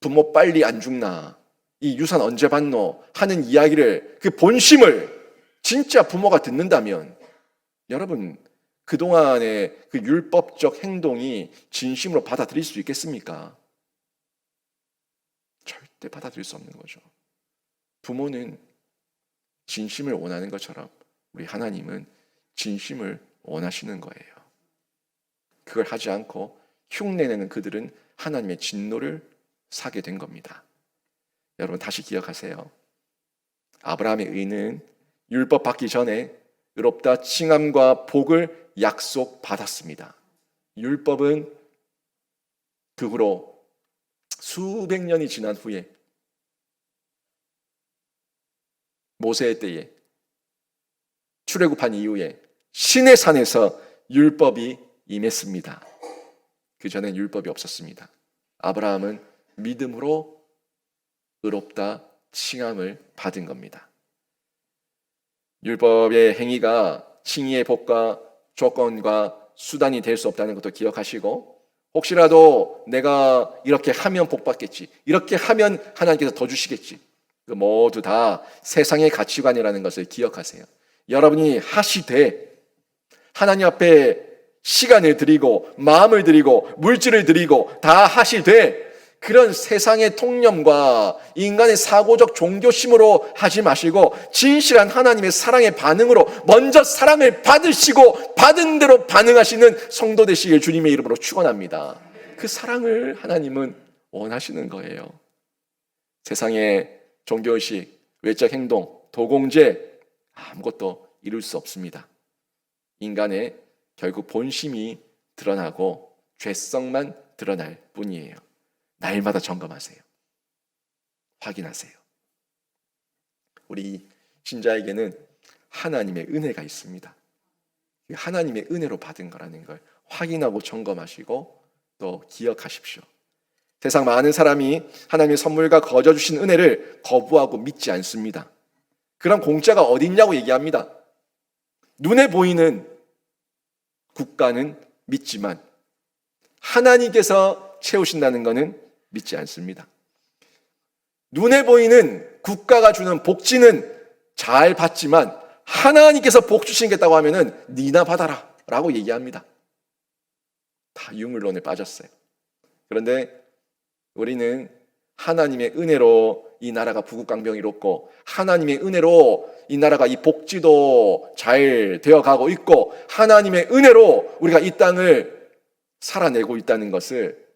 부모 빨리 안 죽나, 이 유산 언제 받노 하는 이야기를, 그 본심을 진짜 부모가 듣는다면 여러분 그동안의 그 율법적 행동이 진심으로 받아들일 수 있겠습니까? 절대 받아들일 수 없는 거죠. 부모는 진심을 원하는 것처럼 우리 하나님은 진심을 원하시는 거예요. 그걸 하지 않고 흉내내는 그들은 하나님의 진노를 사게 된 겁니다. 여러분 다시 기억하세요. 아브라함의 의는 율법 받기 전에 의롭다 칭함과 복을 약속받았습니다. 율법은 그 후로 수백 년이 지난 후에 모세의 때에 출애굽한 이후에 신의 산에서 율법이 임했습니다. 그 전엔 율법이 없었습니다. 아브라함은 믿음으로 의롭다 칭함을 받은 겁니다. 율법의 행위가 칭의의 복과 조건과 수단이 될 수 없다는 것도 기억하시고, 혹시라도 내가 이렇게 하면 복 받겠지, 이렇게 하면 하나님께서 더 주시겠지, 그 모두 다 세상의 가치관이라는 것을 기억하세요. 여러분이 하시되 하나님 앞에 시간을 드리고 마음을 드리고 물질을 드리고 다 하시되 그런 세상의 통념과 인간의 사고적 종교심으로 하지 마시고 진실한 하나님의 사랑의 반응으로 먼저 사랑을 받으시고 받은 대로 반응하시는 성도 되시길 주님의 이름으로 축원합니다. 그 사랑을 하나님은 원하시는 거예요. 세상의 종교의식, 외적 행동, 도공제 아무것도 이룰 수 없습니다. 인간의 결국 본심이 드러나고 죄성만 드러날 뿐이에요. 날마다 점검하세요. 확인하세요. 우리 신자에게는 하나님의 은혜가 있습니다. 하나님의 은혜로 받은 거라는 걸 확인하고 점검하시고 또 기억하십시오. 세상 많은 사람이 하나님의 선물과 거저 주신 은혜를 거부하고 믿지 않습니다. 그런 공짜가 어디 있냐고 얘기합니다. 눈에 보이는 국가는 믿지만 하나님께서 채우신다는 것은 믿지 않습니다. 눈에 보이는 국가가 주는 복지는 잘 받지만 하나님께서 복 주시겠다고 하면은 니나 받아라 라고 얘기합니다. 다 유물론에 빠졌어요. 그런데 우리는 하나님의 은혜로 이 나라가 부국강병이롭고 하나님의 은혜로 이 나라가 이 복지도 잘 되어가고 있고 하나님의 은혜로 우리가 이 땅을 살아내고 있다는 것을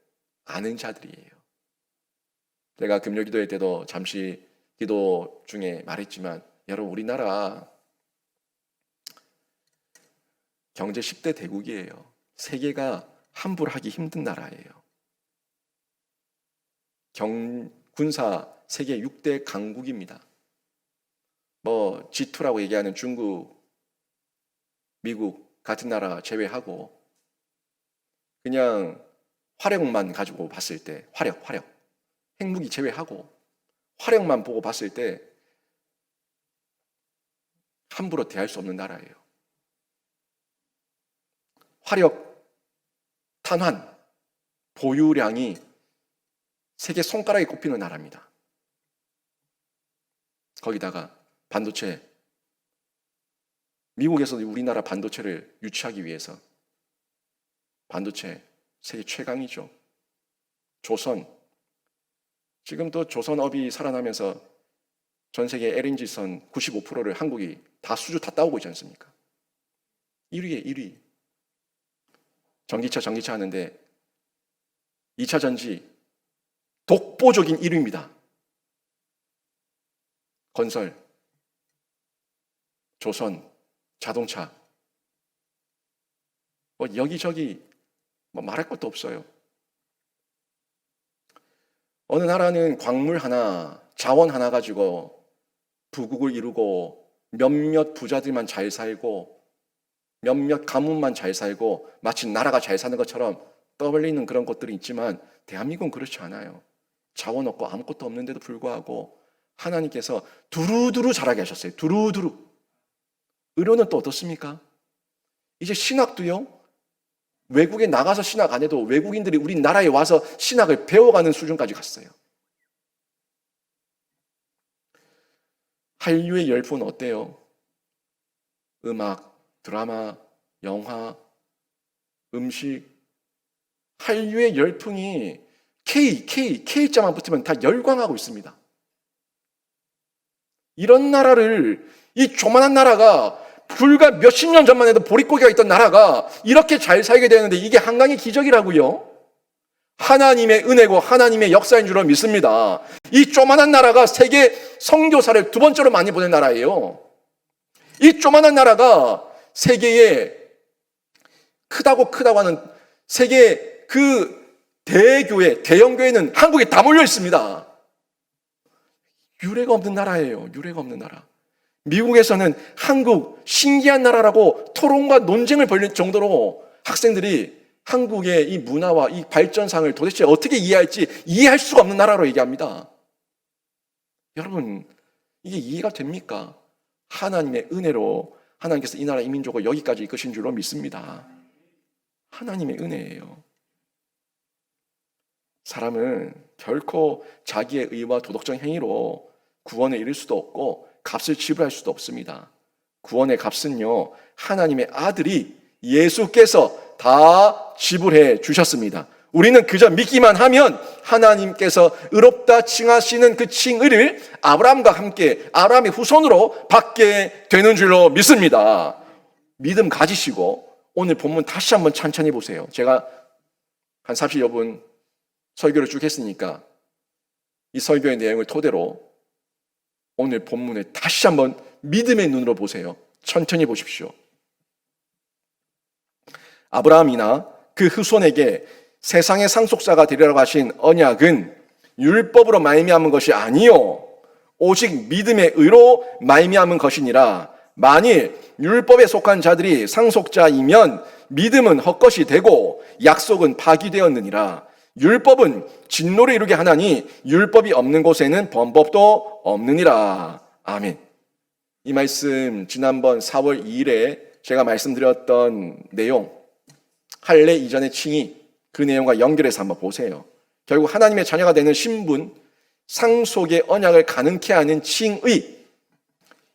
아는 자들이에요. 제가 금요기도회 때도 잠시 기도 중에 말했지만 여러분 우리나라 경제 10대 대국이에요. 세계가 함부로 하기 힘든 나라예요. 군사 세계 6대 강국입니다. G2라고 얘기하는 중국, 미국 같은 나라 제외하고 그냥 화력만 가지고 봤을 때 화력 핵무기 제외하고 화력만 보고 봤을 때 함부로 대할 수 없는 나라예요. 화력, 탄환, 보유량이 세계 손가락에 꼽히는 나라입니다. 거기다가 반도체, 미국에서도 우리나라 반도체를 유치하기 위해서 반도체 세계 최강이죠. 조선, 지금 또 조선업이 살아나면서 전 세계 LNG선 95%를 한국이 다 수주 다 따오고 있지 않습니까? 1위에 1위. 전기차 하는데 2차 전지 독보적인 1위입니다. 건설, 조선, 자동차 여기저기 말할 것도 없어요. 어느 나라는 광물 하나, 자원 하나 가지고 부국을 이루고 몇몇 부자들만 잘 살고 몇몇 가문만 잘 살고 마치 나라가 잘 사는 것처럼 떠벌리는 그런 것들이 있지만 대한민국은 그렇지 않아요. 자원 없고 아무것도 없는데도 불구하고 하나님께서 두루두루 자라게 하셨어요. 두루두루. 의료는 또 어떻습니까? 이제 신학도요. 외국에 나가서 신학 안 해도 외국인들이 우리나라에 와서 신학을 배워가는 수준까지 갔어요. 한류의 열풍은 어때요? 음악, 드라마, 영화, 음식, 한류의 열풍이 K자만 붙으면 다 열광하고 있습니다. 이런 나라를, 이 조만한 나라가 불과 몇십 년 전만 해도 보릿고개가 있던 나라가 이렇게 잘 살게 되는데 이게 한강의 기적이라고요? 하나님의 은혜고 하나님의 역사인 줄로 믿습니다. 이 조만한 나라가 세계 선교사를 두 번째로 많이 보낸 나라예요. 이 조만한 나라가 세계에 크다고 하는 세계 그 대교회, 대형교회는 한국에 다 몰려 있습니다. 유례가 없는 나라예요. 유례가 없는 나라. 미국에서는 한국 신기한 나라라고 토론과 논쟁을 벌일 정도로 학생들이 한국의 이 문화와 이 발전상을 도대체 어떻게 이해할지 이해할 수가 없는 나라로 얘기합니다. 여러분, 이게 이해가 됩니까? 하나님의 은혜로 하나님께서 이 나라 이 민족을 여기까지 이끄신 줄로 믿습니다. 하나님의 은혜예요. 사람은 결코 자기의 의와 도덕적 행위로 구원에 이를 수도 없고 값을 지불할 수도 없습니다. 구원의 값은요, 하나님의 아들이 예수께서 다 지불해 주셨습니다. 우리는 그저 믿기만 하면 하나님께서 의롭다 칭하시는 그 칭의를 아브라함과 함께 아브라함의 후손으로 받게 되는 줄로 믿습니다. 믿음 가지시고 오늘 본문 다시 한번 천천히 보세요. 제가 한 30여 분 설교를 쭉 했으니까 이 설교의 내용을 토대로 오늘 본문을 다시 한번 믿음의 눈으로 보세요. 천천히 보십시오. 아브라함이나 그 후손에게 세상의 상속자가 되리라고 하신 언약은 율법으로 말미암은 것이 아니요 오직 믿음의 의로 말미암은 것이니라. 만일 율법에 속한 자들이 상속자이면 믿음은 헛것이 되고 약속은 파기되었느니라. 율법은 진노를 이루게 하나니 율법이 없는 곳에는 범법도 없느니라. 아멘. 이 말씀 지난번 4월 2일에 제가 말씀드렸던 내용, 할례 이전의 칭의, 그 내용과 연결해서 한번 보세요. 결국 하나님의 자녀가 되는 신분, 상속의 언약을 가능케 하는 칭의,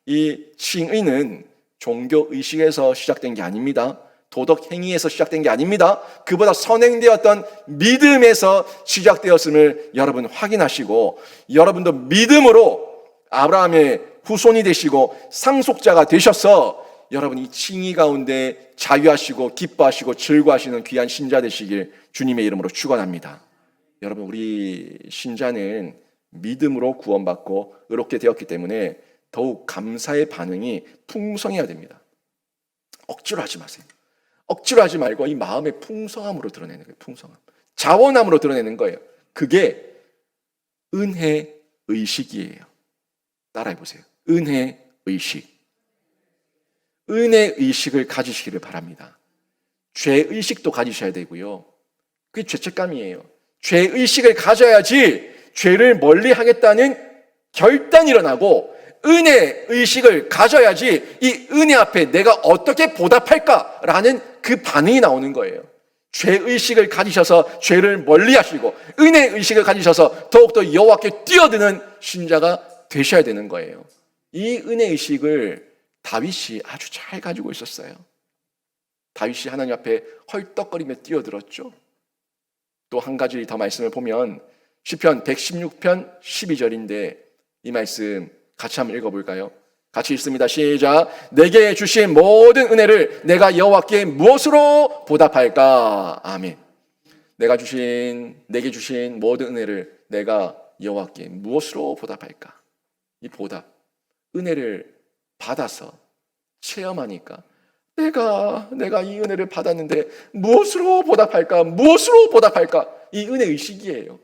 이 칭의는 종교의식에서 시작된 게 아닙니다. 도덕 행위에서 시작된 게 아닙니다. 그보다 선행되었던 믿음에서 시작되었음을 여러분 확인하시고, 여러분도 믿음으로 아브라함의 후손이 되시고 상속자가 되셔서 여러분 이 칭의 가운데 자유하시고 기뻐하시고 즐거워하시는 귀한 신자 되시길 주님의 이름으로 축원합니다. 여러분, 우리 신자는 믿음으로 구원받고 의롭게 되었기 때문에 더욱 감사의 반응이 풍성해야 됩니다. 억지로 하지 마세요. 억지로 하지 말고 이 마음의 풍성함으로 드러내는 거예요. 풍성함. 자원함으로 드러내는 거예요. 그게 은혜 의식이에요. 따라해 보세요. 은혜 의식. 은혜 의식을 가지시기를 바랍니다. 죄 의식도 가지셔야 되고요. 그게 죄책감이에요. 죄 의식을 가져야지 죄를 멀리 하겠다는 결단이 일어나고, 은혜 의식을 가져야지 이 은혜 앞에 내가 어떻게 보답할까라는 그 반응이 나오는 거예요. 죄 의식을 가지셔서 죄를 멀리 하시고 은혜 의식을 가지셔서 더욱더 여호와께 뛰어드는 신자가 되셔야 되는 거예요. 이 은혜 의식을 다윗이 아주 잘 가지고 있었어요. 다윗이 하나님 앞에 헐떡거리며 뛰어들었죠. 또 한 가지 더 말씀을 보면 시편 116편 12절인데 이 말씀 같이 한번 읽어볼까요? 같이 읽습니다. 시작. 내게 주신 모든 은혜를 내가 여호와께 무엇으로 보답할까? 아멘. 내게 주신 모든 은혜를 내가 여호와께 무엇으로 보답할까? 이 보답, 은혜를 받아서 체험하니까 내가 이 은혜를 받았는데 무엇으로 보답할까? 무엇으로 보답할까? 이 은혜 의식이에요.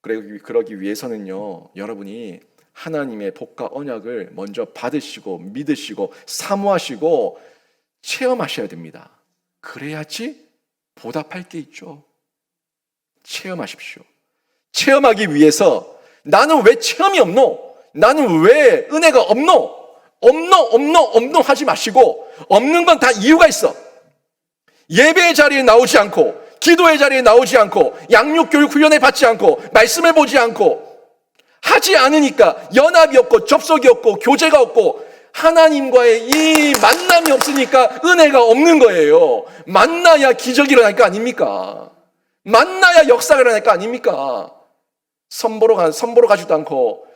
그러기 위해서는요, 여러분이 하나님의 복과 언약을 먼저 받으시고 믿으시고 사모하시고 체험하셔야 됩니다. 그래야지 보답할 게 있죠. 체험하십시오. 체험하기 위해서 나는 왜 체험이 없노? 나는 왜 은혜가 없노? 없노 하지 마시고, 없는 건 다 이유가 있어. 예배의 자리에 나오지 않고, 기도의 자리에 나오지 않고, 양육교육 훈련에 받지 않고, 말씀을 보지 않고, 하지 않으니까 연합이 없고 접속이 없고 교제가 없고 하나님과의 이 만남이 없으니까 은혜가 없는 거예요. 만나야 기적이 일어날 거 아닙니까? 만나야 역사가 일어날 거 아닙니까? 선보러 가지도 않고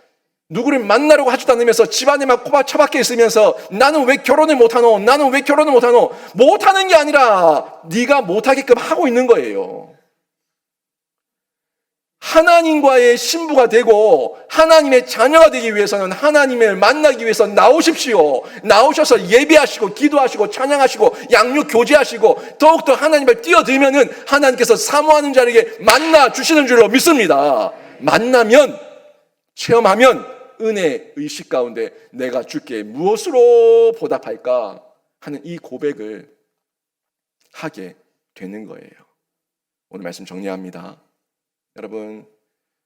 누구를 만나려고 하지도 않으면서 집안에만 처박혀 있으면서 나는 왜 결혼을 못하노? 나는 왜 결혼을 못하노? 못하는 게 아니라 네가 못하게끔 하고 있는 거예요. 하나님과의 신부가 되고 하나님의 자녀가 되기 위해서는 하나님을 만나기 위해서 나오십시오. 나오셔서 예배하시고 기도하시고 찬양하시고 양육 교제하시고 더욱더 하나님을 뛰어들면은 하나님께서 사모하는 자에게 만나 주시는 줄로 믿습니다. 만나면, 체험하면 은혜 의식 가운데 내가 주께 무엇으로 보답할까 하는 이 고백을 하게 되는 거예요. 오늘 말씀 정리합니다. 여러분,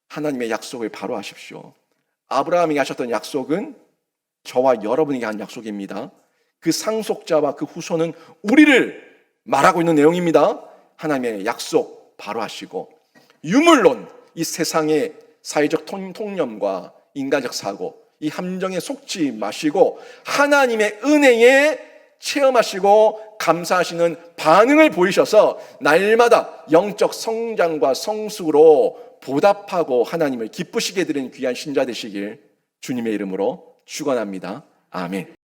하나님의 약속을 바로 하십시오. 아브라함이 하셨던 약속은 저와 여러분에게 한 약속입니다. 그 상속자와 그 후손은 우리를 말하고 있는 내용입니다. 하나님의 약속 바로 하시고, 유물론 이 세상의 사회적 통념과 인간적 사고, 이 함정에 속지 마시고 하나님의 은혜에 체험하시고 감사하시는 반응을 보이셔서 날마다 영적 성장과 성숙으로 보답하고 하나님을 기쁘시게 드리는 귀한 신자 되시길 주님의 이름으로 축원합니다. 아멘.